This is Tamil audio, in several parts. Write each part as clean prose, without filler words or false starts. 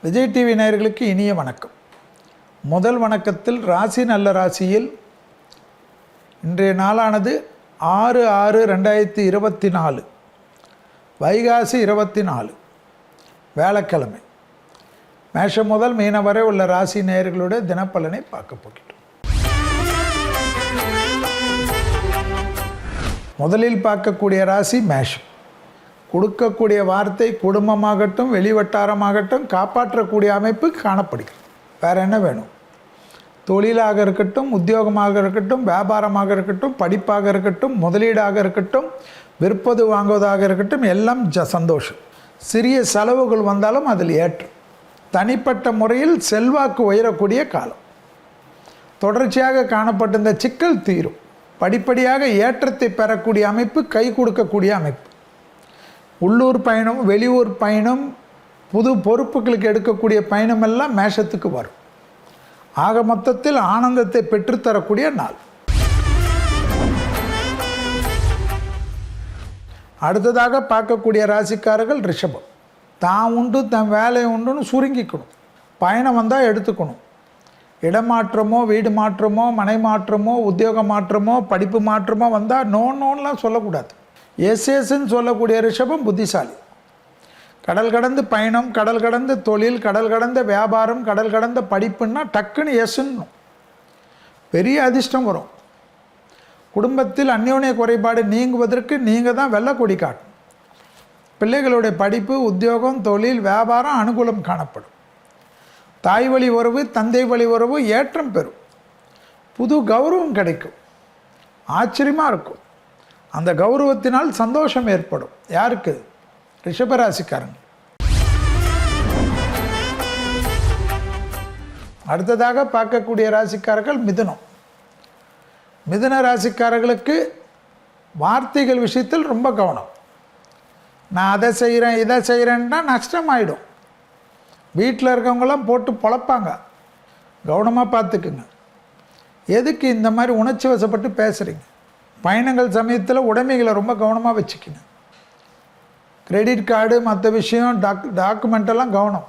விஜய் டிவி நேயர்களுக்கு இனிய வணக்கம். முதல் வணக்கத்தில் ராசி நல்ல ராசியில் இன்றைய நாளானது 6/6/2024 வைகாசி 24 வேளக்கிழமை. மேஷம் முதல் மீனம் வரை உள்ள ராசி நேயர்களுடைய தினப்பலனை பார்க்க போகிறோம். முதலில் பார்க்கக்கூடிய ராசி மேஷம். கொடுக்கக்கூடிய வார்த்தை குடும்பமாகட்டும் வெளிவட்டாரமாகட்டும் காப்பாற்றக்கூடிய அமைப்பு காணப்படுகிறது. வேறு என்ன வேணும்? தொழிலாக இருக்கட்டும், உத்தியோகமாக இருக்கட்டும், வியாபாரமாக இருக்கட்டும், படிப்பாக இருக்கட்டும், முதலீடாக இருக்கட்டும், விற்பது வாங்குவதாக இருக்கட்டும், எல்லாம் சந்தோஷம். சிறிய செலவுகள் வந்தாலும் அதில் ஏற்றம். தனிப்பட்ட முறையில் செல்வாக்கு உயரக்கூடிய காலம். தொடர்ச்சியாக காணப்பட்ட இந்த சிக்கல் தீரும். படிப்படியாக ஏற்றத்தை பெறக்கூடிய அமைப்பு, கை கொடுக்கக்கூடிய அமைப்பு. உள்ளூர் பயணம், வெளியூர் பயணம், புது பொறுப்புகளுக்கு எடுக்கக்கூடிய பயணம் எல்லாம் மேஷத்துக்கு வரும். ஆக மொத்தத்தில் ஆனந்தத்தை பெற்றுத்தரக்கூடிய நாள். அடுத்ததாக பார்க்கக்கூடிய ராசிக்காரர்கள் ரிஷபம். தான் உண்டு தன் வேலை உண்டுன்னு சுருங்கிக்கணும். பயணம் வந்தால் எடுத்துக்கணும். இடமாற்றமோ, வீடு மாற்றமோ, மனை மாற்றமோ, உத்தியோக மாற்றமோ, படிப்பு மாற்றமோ வந்தால் நோன்னுலாம் சொல்லக்கூடாது. எஸ்ன்னு சொல்லக்கூடிய ரிஷபம் புத்திசாலி. கடல் கடந்து பயணம், கடல் கடந்த தொழில், கடல் கடந்த வியாபாரம், கடல் கடந்த படிப்புன்னா டக்குன்னு எஸ்ன்னு பெரிய அதிர்ஷ்டம் வரும். குடும்பத்தில் அந்யோன்ய குறைபாடு நீங்குவதற்கு நீங்கள் தான் வெள்ளை கொடி காட்டணும். பிள்ளைகளுடைய படிப்பு, உத்தியோகம், தொழில், வியாபாரம் அனுகூலம் காணப்படும். தாய் வழி உறவு, தந்தை வழி உறவு ஏற்றம் பெறும். புது கௌரவம் கிடைக்கும். ஆச்சரியமாக இருக்கும். அந்த கௌரவத்தினால் சந்தோஷம் ஏற்படும். யாருக்கு? ரிஷபராசிக்காரங்க. அடுத்ததாக பார்க்கக்கூடிய ராசிக்காரர்கள் மிதுனம். மிதுன ராசிக்காரர்களுக்கு வார்த்தைகள் விஷயத்தில் ரொம்ப கவனம். நான் அதை செய்கிறேன் இதை செய்கிறேன்னா நஷ்டமாயிடும். வீட்டில் இருக்கவங்களாம் போட்டு பொழப்பாங்க. கவனமாக பார்த்துக்குங்க. எதுக்கு இந்த மாதிரி உணர்ச்சி வசப்பட்டு பேசுகிறீங்க? பயணங்கள் சமயத்தில் உடைமைகளை ரொம்ப கவனமாக வச்சுக்கங்க. கிரெடிட் கார்டு, மற்ற விஷயம், டாக்குமெண்ட்டெல்லாம் கவனம்.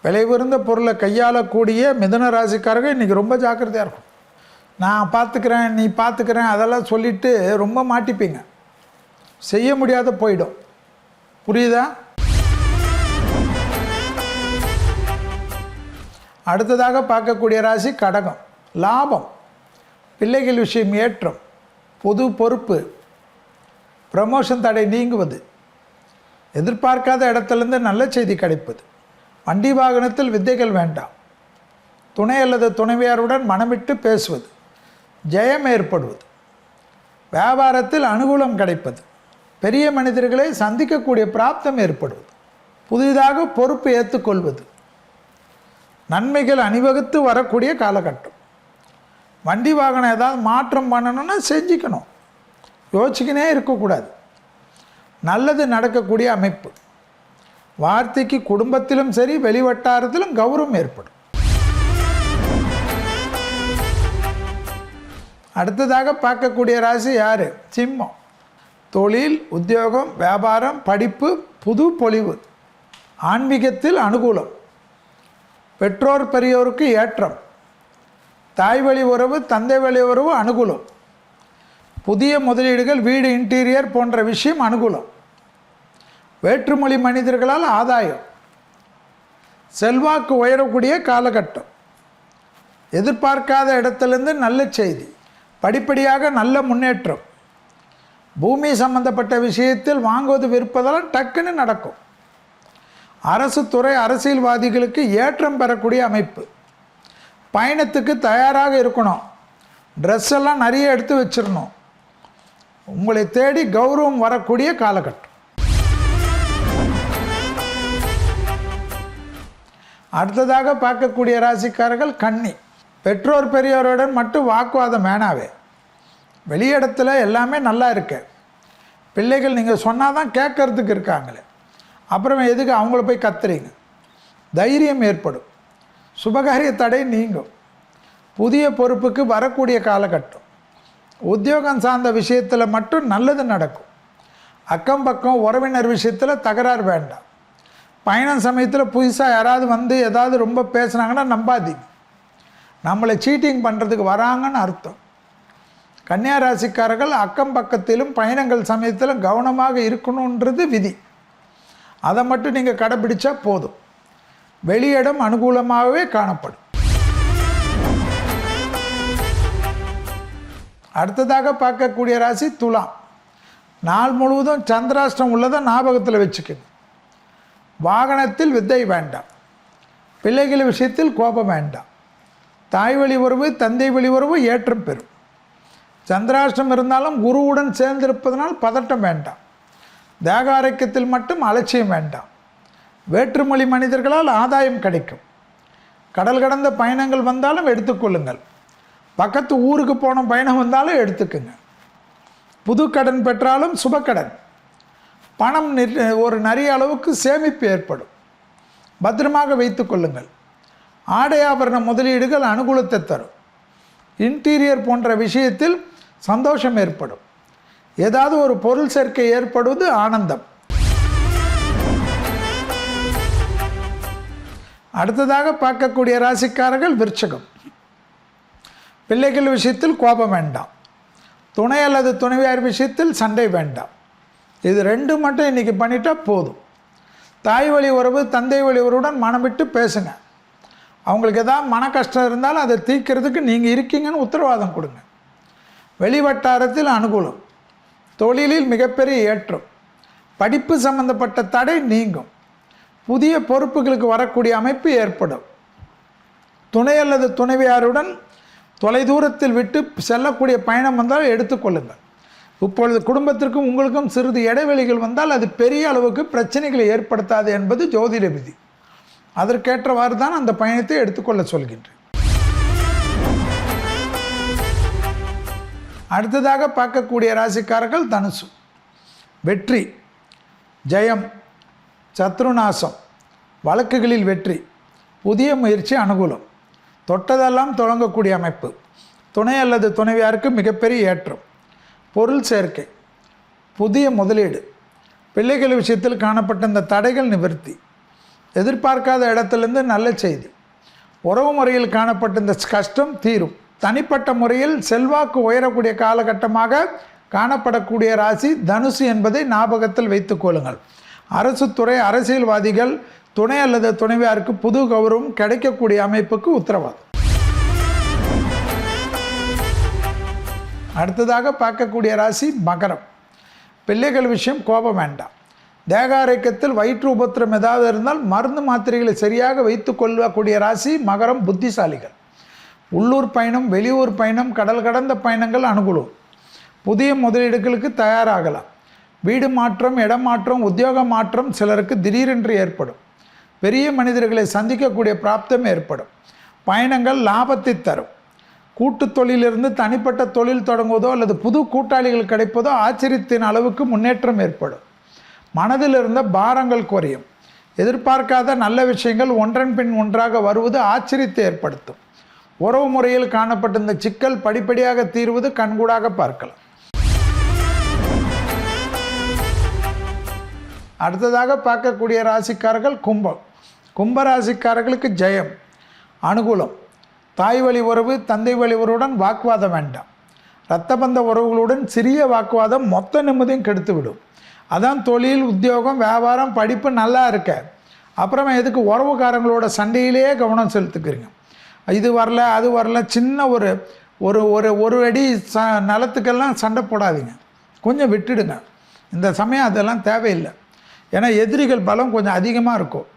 விலை உயர்ந்த பொருளை கையாளக்கூடிய மிதுன ராசிக்காரர்கள் இன்றைக்கி ரொம்ப ஜாக்கிரதையாக இருக்கும். நான் பார்த்துக்கிறேன், நீ பார்த்துக்கிறேன், அதெல்லாம் சொல்லிவிட்டு ரொம்ப மாட்டிப்பீங்க. செய்ய முடியாத போயிடும். புரியுதா? அடுத்ததாக பார்க்கக்கூடிய ராசி கடகம். லாபம், பிள்ளைகள் விஷயம் ஏற்றம், பொது பொறுப்பு, ப்ரமோஷன் தடை நீங்குவது, எதிர்பார்க்காத இடத்துலேருந்து நல்ல செய்தி கிடைப்பது. வண்டி வாகனத்தில் வித்தைகள் வேண்டாம். துணை அல்லது துணைவியாருடன் மனமிட்டு பேசுவது, ஜெயம் ஏற்படுவது, வியாபாரத்தில் அனுகூலம் கிடைப்பது, பெரிய மனிதர்களை சந்திக்கக்கூடிய பிராப்தம் ஏற்படுவது, புதிதாக பொறுப்பு ஏற்றுக்கொள்வது, நன்மைகள் அணிவகுத்து வரக்கூடிய காலகட்டம். வண்டி வாகனம் ஏதாவது மாற்றம் பண்ணணும்னா செஞ்சுக்கணும். யோசிச்சுக்கினே இருக்கக்கூடாது. நல்லது நடக்கக்கூடிய அமைப்பு. வார்த்தைக்கு குடும்பத்திலும் சரி வெளிவட்டாரத்திலும் கௌரவம் ஏற்படும். அடுத்ததாக பார்க்கக்கூடிய ராசி யார்? சிம்மம். தொழில், உத்தியோகம், வியாபாரம், படிப்பு, புது பொலிவு, ஆன்மீகத்தில் அனுகூலம், பெற்றோர் பெரியோருக்கு ஏற்றம், தாய் வழி உறவு, தந்தை வழி உறவு அனுகூலம், புதிய முதலீடுகள், வீடு இன்டீரியர் போன்ற விஷயம் அனுகூலம், வேற்றுமொழி மனிதர்களால் ஆதாயம், செல்வாக்கு உயரக்கூடிய காலகட்டம், எதிர்பார்க்காத இடத்துலேருந்து நல்ல செய்தி, படிப்படியாக நல்ல முன்னேற்றம், பூமி சம்பந்தப்பட்ட விஷயத்தில் வாங்குவது விற்பதெல்லாம் டக்குன்னு நடக்கும். அரசு துறை அரசியல்வாதிகளுக்கு ஏற்றம் பெறக்கூடிய அமைப்பு. பயணத்துக்கு தயாராக இருக்கணும். ட்ரெஸ் எல்லாம் நிறைய எடுத்து வச்சிடணும். உங்களை தேடி கௌரவம் வரக்கூடிய காலகட்டம். அடுத்ததாக பார்க்கக்கூடிய ராசிக்காரர்கள் கன்னி. பெற்றோர் பெரியோருடன் மட்டும் வாக்குவாதம் வேணாவே. வெளியிடத்தில் எல்லாமே நல்லா இருக்கு. பிள்ளைகள் நீங்கள் சொன்னால் தான் கேட்கறதுக்கு இருக்காங்களே. அப்புறம் எதுக்கு அவங்கள போய் கத்துறீங்க? தைரியம் ஏற்படும். சுபகாரிய தடை நீங்கும். புதிய பொறுப்புக்கு வரக்கூடிய காலகட்டம். உத்தியோகம் சார்ந்த விஷயத்தில் மட்டும் நல்லது நடக்கும். அக்கம் பக்கம் உறவினர் விஷயத்தில் தகராறு வேண்டாம். பயணம் சமயத்தில் புதுசாக யாராவது வந்து ஏதாவது ரொம்ப பேசுனாங்கன்னா நம்பாதீங்க. நம்மளை சீட்டிங் பண்ணுறதுக்கு வராங்கன்னு அர்த்தம். கன்னியா ராசிக்காரர்கள் அக்கம் பக்கத்திலும் பயணங்கள் சமயத்திலும் கவனமாக இருக்கணுன்றது விதி. அதை மட்டும் நீங்கள் கடைப்பிடிச்சா போதும். வெளியிடம் அனுகூலமாகவே காணப்படும். அடுத்ததாக பார்க்கக்கூடிய ராசி துலாம். நாள் முழுவதும் சந்திராஷ்டம் உள்ளதை ஞாபகத்தில் வச்சுக்கணும். வாகனத்தில் வித்தை வேண்டாம். பிள்ளைகள் விஷயத்தில் கோபம் வேண்டாம். தாய் வழி உறவு தந்தை வழி உறவு ஏற்றம் பெறும். சந்திராஷ்டம் இருந்தாலும் குருவுடன் சேர்ந்திருப்பதனால் பதட்டம் வேண்டாம். தேக ஆரோக்கியத்தில் மட்டும் அலட்சியம் வேண்டாம். வேற்றுமொழி மனிதர்களால் ஆதாயம் கிடைக்கும். கடல் கடந்த பயணங்கள் வந்தாலும் எடுத்துக்கொள்ளுங்கள். பக்கத்து ஊருக்கு போன பயணம் வந்தாலும் எடுத்துக்குங்க. புது கடன் பெற்றாலும் சுபக்கடன். பணம் ஒரு நிறைய அளவுக்கு சேமிப்பு ஏற்படும். பத்திரமாக வைத்து கொள்ளுங்கள். ஆடை ஆபரண முதலீடுகள் அனுகூலத்தை தரும். இன்டீரியர் போன்ற விஷயத்தில் சந்தோஷம் ஏற்படும். ஏதாவது ஒரு பொருள் சேர்க்கை ஏற்படுவது ஆனந்தம். அடுத்ததாக பார்க்கக்கூடிய ராசிக்காரர்கள் விருச்சிகம். பிள்ளைகள் விஷயத்தில் கோபம் வேண்டாம். துணை அல்லது துணைவியார் விஷயத்தில் சண்டை வேண்டாம். இது ரெண்டு மட்டும் இன்றைக்கி பண்ணிட்டா போதும். தாய் வழி உறவு தந்தை வழி உறவுடன் மனம் விட்டு பேசுங்க. அவங்களுக்கு எதாவது மன கஷ்டம் இருந்தாலும் அதை தீர்க்கிறதுக்கு நீங்கள் இருக்கீங்கன்னு உத்தரவாதம் கொடுங்க. வெளிவட்டாரத்தில் அனுகூலம். தொழிலில் மிகப்பெரிய ஏற்றம். படிப்பு சம்பந்தப்பட்ட தடை நீங்கும். புதிய பொறுப்புகளுக்கு வரக்கூடிய அமைப்பு ஏற்படும். துணை அல்லது துணைவியாருடன் தொலைதூரத்தில் விட்டு செல்லக்கூடிய பயணம் வந்தால் எடுத்துக்கொள்ளுங்கள். இப்பொழுது குடும்பத்திற்கும் உங்களுக்கும் சிறிது இடைவெளிகள் வந்தால் அது பெரிய அளவுக்கு பிரச்சனைகளை ஏற்படுத்தாது என்பது ஜோதிட விதி. அதற்கேற்றவாறு தான் அந்த பயணத்தை எடுத்துக்கொள்ள சொல்கின்றேன். அடுத்ததாக பார்க்கக்கூடிய ராசிக்காரர்கள் தனுசு. வெற்றி, ஜெயம், சத்ருநாசம், வழக்குகளில் வெற்றி, புதிய முயற்சி அனுகூலம், தொட்டதெல்லாம் தொடங்கக்கூடிய அமைப்பு, துணை அல்லது துணைவியாருக்கு மிகப்பெரிய ஏற்றம், பொருள் சேர்க்கை, புதிய முதலீடு, பிள்ளைகள் விஷயத்தில் காணப்பட்ட இந்த தடைகள் நிவர்த்தி, எதிர்பார்க்காத இடத்துலேருந்து நல்ல செய்தி, உறவு முறையில் காணப்பட்ட இந்த கஷ்டம் தீரும். தனிப்பட்ட முறையில் செல்வாக்கு உயரக்கூடிய காலகட்டமாக காணப்படக்கூடிய ராசி தனுசு என்பதை ஞாபகத்தில் வைத்துக் கொள்ளுங்கள். அரசு துறை அரசியல்வாதிகள் துணை அல்லது துணைவியாருக்கு புது கௌரவம் கிடைக்கக்கூடிய அமைப்புக்கு உத்தரவாதம். அடுத்ததாக பார்க்கக்கூடிய ராசி மகரம். பிள்ளைகள் விஷயம் கோபம் வேண்டாம். தேக ஆரோக்கியத்தில் வயிற்று உபத்திரம் ஏதாவது இருந்தால் மருந்து மாத்திரைகளை சரியாக வைத்து கொள்ளக்கூடிய ராசி மகரம். புத்திசாலிகள். உள்ளூர் பயணம், வெளியூர் பயணம், கடல் கடந்த பயணங்கள் அனுகூலம். புதிய முதலீடுகளுக்கு தயாராகலாம். வீடு மாற்றம், இடம் மாற்றம், உத்தியோக மாற்றம் சிலருக்கு திடீரென்று ஏற்படும். பெரிய மனிதர்களை சந்திக்கக்கூடிய பிராப்தம் ஏற்படும். பயணங்கள் லாபத்தை தரும். கூட்டு தொழிலிருந்து தனிப்பட்ட தொழில் தொடங்குவதோ அல்லது புது கூட்டாளிகள் கிடைப்பதோ ஆச்சரியத்தின் அளவுக்கு முன்னேற்றம் ஏற்படும். மனதில் இருந்த பாரங்கள் குறையும். எதிர்பார்க்காத நல்ல விஷயங்கள் ஒன்றன் பின் ஒன்றாக வருவது ஆச்சரியத்தை ஏற்படுத்தும். உறவு முறையில் காணப்பட்ட இந்த சிக்கல் படிப்படியாக தீர்வது கண்கூடாக பார்க்கலாம். அடுத்ததாக பார்க்கக்கூடிய ராசிக்காரர்கள் கும்பம். கும்பராசிக்காரர்களுக்கு ஜெயம், அனுகூலம், தாய் வழி உறவு தந்தை வழி உறவுடன் வாக்குவாதம் வேண்டாம். இரத்தபந்த உறவுகளுடன் சிறிய வாக்குவாதம் மொத்த நிம்மதியும் கெடுத்துவிடும். அதான் தொழில், உத்தியோகம், வியாபாரம், படிப்பு நல்லா இருக்க. அப்புறமா எதுக்கு உறவுக்காரங்களோட சண்டையிலேயே கவனம் செலுத்துக்கிறீங்க. இது வரல அது வரல, சின்ன ஒரு ஒரு ஒரு ஒரு அடி நிலத்துக்கெல்லாம் சண்டை போடாதீங்க. கொஞ்சம் விட்டுடுங்க. இந்த சமயம் அதெல்லாம் தேவையில்லை. ஏன்னா எதிரிகள் பலம் கொஞ்சம் அதிகமாக இருக்கும்.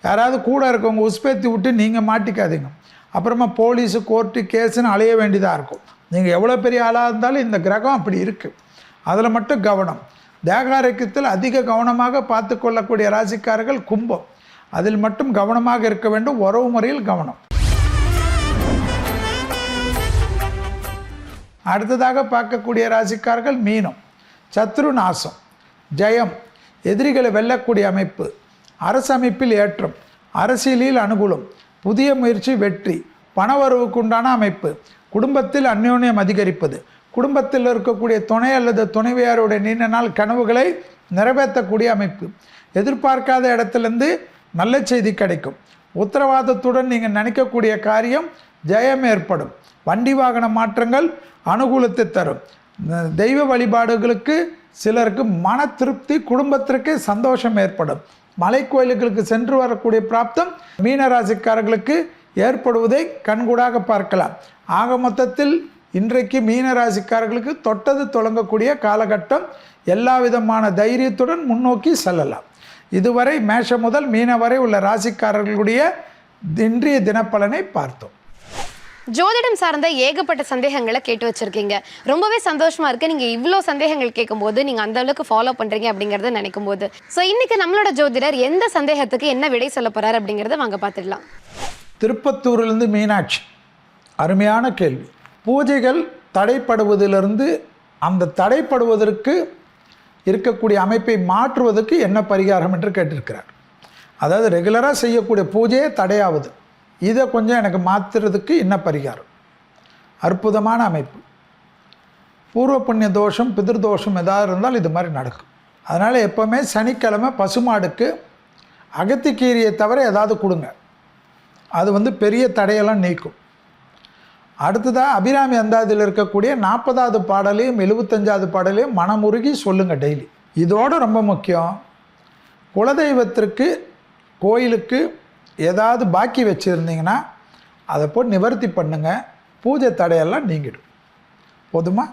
யாராவது கூட இருக்கவங்க உஸ்பேத்தி விட்டு நீங்கள் மாட்டிக்காதீங்க. அப்புறமா போலீஸு, கோர்ட்டு, கேஸுன்னு அலைய வேண்டியதாக இருக்கும். நீங்கள் எவ்வளோ பெரிய ஆளாக இருந்தாலும் இந்த கிரகம் அப்படி இருக்குது. அதில் மட்டும் கவனம். தேக ஆரோக்கியத்தில் அதிக கவனமாக பார்த்து கொள்ளக்கூடிய ராசிக்காரர்கள் கும்பம். அதில் மட்டும் கவனமாக இருக்க வேண்டும். உறவு முறையில் கவனம். அடுத்ததாக பார்க்கக்கூடிய ராசிக்காரர்கள் மீனம். சத்ரு நாசம், ஜெயம், எதிரிகளை வெல்லக்கூடிய அமைப்பு, அரசு அமைப்பில் ஏற்றம், அரசியலில் அனுகூலம், புதிய முயற்சி வெற்றி, பணவரவுக்கு உண்டான அமைப்பு, குடும்பத்தில் அந்யோன்யம் அதிகரிப்பது, குடும்பத்தில் இருக்கக்கூடிய துணை அல்லது துணைவியாருடைய நீண்ட நாள் கனவுகளை நிறைவேற்றக்கூடிய அமைப்பு, எதிர்பார்க்காத இடத்துலேருந்து நல்ல செய்தி கிடைக்கும். உத்தரவாதத்துடன் நீங்கள் நினைக்கக்கூடிய காரியம் ஜெயம் ஏற்படும். வண்டி வாகன மாற்றங்கள் அனுகூலத்தை தரும். தெய்வ வழிபாடுகளுக்கு சிலருக்கு மன திருப்தி, குடும்பத்திற்கு சந்தோஷம் ஏற்படும். மலை கோயில்களுக்கு சென்று வரக்கூடிய பிராப்தம் மீனராசிக்காரர்களுக்கு ஏற்படுவதை கண்கூடாக பார்க்கலாம். ஆக மொத்தத்தில் இன்றைக்கு மீனராசிக்காரர்களுக்கு தொட்டது தொடங்கக்கூடிய காலகட்டம். எல்லா விதமான தைரியத்துடன் முன்னோக்கி செல்லலாம். இதுவரை மேஷம் முதல் மீன வரை உள்ள ராசிக்காரர்களுடைய இன்றைய தினப்பலனை பார்த்தோம். ஜோதிடம் சார்ந்த ஏகப்பட்ட சந்தேகங்களை கேட்டு வச்சிருக்கீங்க. ரொம்பவே சந்தோஷமா இருக்கு. நீங்க இவ்வளோ சந்தேகங்கள் கேட்கும்போது நீங்க அந்த அளவுக்கு ஃபாலோ பண்றீங்க அப்படிங்கறத நினைக்கும் போது. ஸோ இன்னைக்கு நம்மளோட ஜோதிடர் எந்த சந்தேகத்துக்கு என்ன விடை சொல்ல போறாரு அப்படிங்கறத வாங்க பார்த்துடலாம். திருப்பத்தூரிலிருந்து மீனாட்சி, அருமையான கேள்வி. பூஜைகள் தடைப்படுவதிலிருந்து அந்த தடைப்படுவதற்கு இருக்கக்கூடிய அமைப்பை மாற்றுவதற்கு என்ன பரிகாரம் என்று கேட்டிருக்கிறார். அதாவது ரெகுலராக செய்யக்கூடிய பூஜையே தடையாவது, இதை கொஞ்சம் எனக்கு மாற்றுறதுக்கு என்ன பரிகாரம்? அற்புதமான அமைப்பு. பூர்வ புண்ணிய தோஷம், பிதிர்தோஷம் ஏதாவது இருந்தால் இது மாதிரி நடக்கும். அதனால் எப்போவுமே சனிக்கிழமை பசுமாடுக்கு அகத்திக்கீரியை தவிர ஏதாவது கொடுங்க. அது பெரிய தடையெல்லாம் நீக்கும். அடுத்ததாக அபிராமி அந்தாதியில் இருக்கக்கூடிய 40வது பாடலையும் 75வது பாடலையும் மனமுருகி சொல்லுங்கள் டெய்லி. இதோடு ரொம்ப முக்கியம், குலதெய்வத்திற்கு கோயிலுக்கு ஏதாவது பாக்கி வச்சுருந்தீங்கன்னா அதை போட்டு நிவர்த்தி பண்ணுங்கள். பூஜை தடையெல்லாம் நீங்கிடும். போதுமா?